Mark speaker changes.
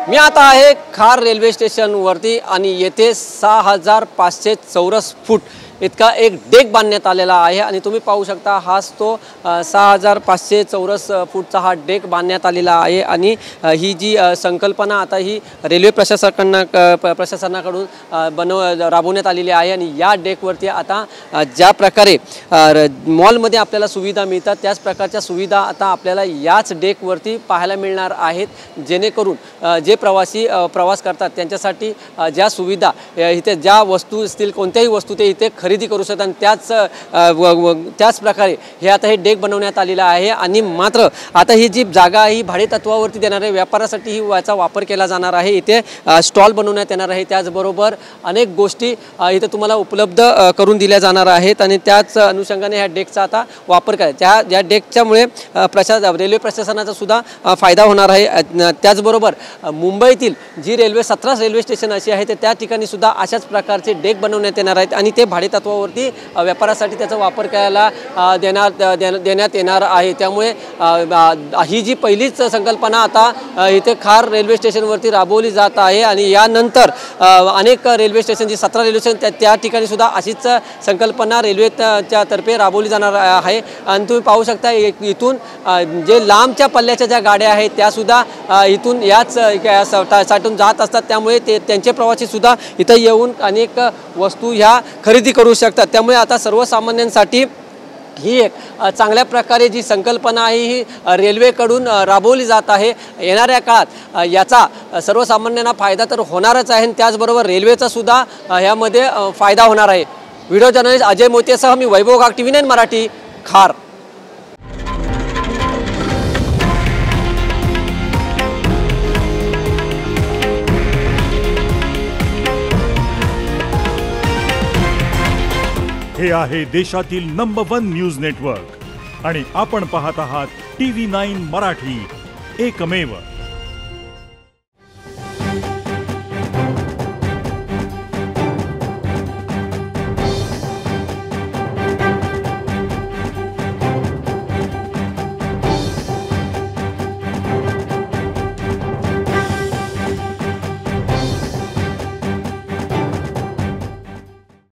Speaker 1: मी आता आहे खार रेल्वे स्टेशनवरती आणि येथे 6500 चौरस फूट इतका एक डेक बांधण्यात आलेला आहे आणि तुम्ही पाहू शकता हाच तो 6500 चौरस फूटचा हा डेक बांधण्यात आलेला आहे आणि ही जी संकल्पना आता ही रेल्वे प्रशासनाकडून राबवण्यात आलेली आहे आणि या डेकवरती आता ज्या प्रकारे मॉलमध्ये आपल्याला सुविधा मिळतात त्याच प्रकारच्या सुविधा आता आपल्याला याच डेकवरती पाहायला मिळणार आहेत, जेणेकरून जे प्रवासी प्रवास करतात त्यांच्यासाठी ज्या सुविधा इथे ज्या वस्तू असतील कोणत्याही वस्तू ते इथे खरेदी करू शकतात आणि त्याच प्रकारे हे आता हे डेक बनवण्यात आलेला आहे। आणि मात्र आता ही जी जागा ही भाडे तत्वावरती देणार आहे, व्यापारासाठी ही याचा वापर केला जाणार आहे। इथे स्टॉल बनवण्यात येणार आहे, त्याचबरोबर अनेक गोष्टी इथे तुम्हाला उपलब्ध करून दिल्या जाणार आहेत आणि त्याच अनुषंगाने ह्या डेकचा आता वापर करायचा। या डेकच्यामुळे रेल्वे प्रशासनाचा सुद्धा फायदा होणार आहे। त्याचबरोबर मुंबईतील जी 17 रेल्वे स्टेशन अशी आहे त्या ठिकाणी सुद्धा अशाच प्रकारचे डेक बनवण्यात येणार आहेत आणि ते भाडे तत्वावरती व्यापारासाठी त्याचा वापर करायला देण्यात येणार आहे। त्यामुळे ही जी पहिलीच संकल्पना आता इथे खार रेल्वे स्टेशनवरती राबवली जात आहे आणि यानंतर अनेक रेल्वे स्टेशन जी 17 रेल्वे स्टेशन त्या ठिकाणी सुद्धा अशीच संकल्पना रेल्वेच्या तर्फे राबवली जाणार आहे। आणि तुम्ही पाहू शकता इथून जे लांबच्या पल्ल्याच्या ज्या गाड्या आहेत त्यासुद्धा इथून याच साठून जात असतात, त्यामुळे त्यांचे प्रवासी सुद्धा इथं येऊन अनेक वस्तू ह्या खरेदी करू शकतात। त्यामुळे आता सर्वसामान्यांसाठी ही एक चांगल्या प्रकारे जी संकल्पना आहे ही रेल्वेकडून राबवली जात आहे। येणाऱ्या काळात याचा सर्वसामान्यांना फायदा तर होणारच आहे, त्याचबरोबर रेल्वेचा सुद्धा यामध्ये फायदा होणार आहे। व्हिडिओ जर्नलिस्ट अजय मोतेसह मी वैभव गाग, TV9 मराठी, खार।
Speaker 2: हे आहे देशातील नंबर 1 न्यूज नेटवर्क आणि आपण पाहत आहात TV9 मराठी, एकमेव।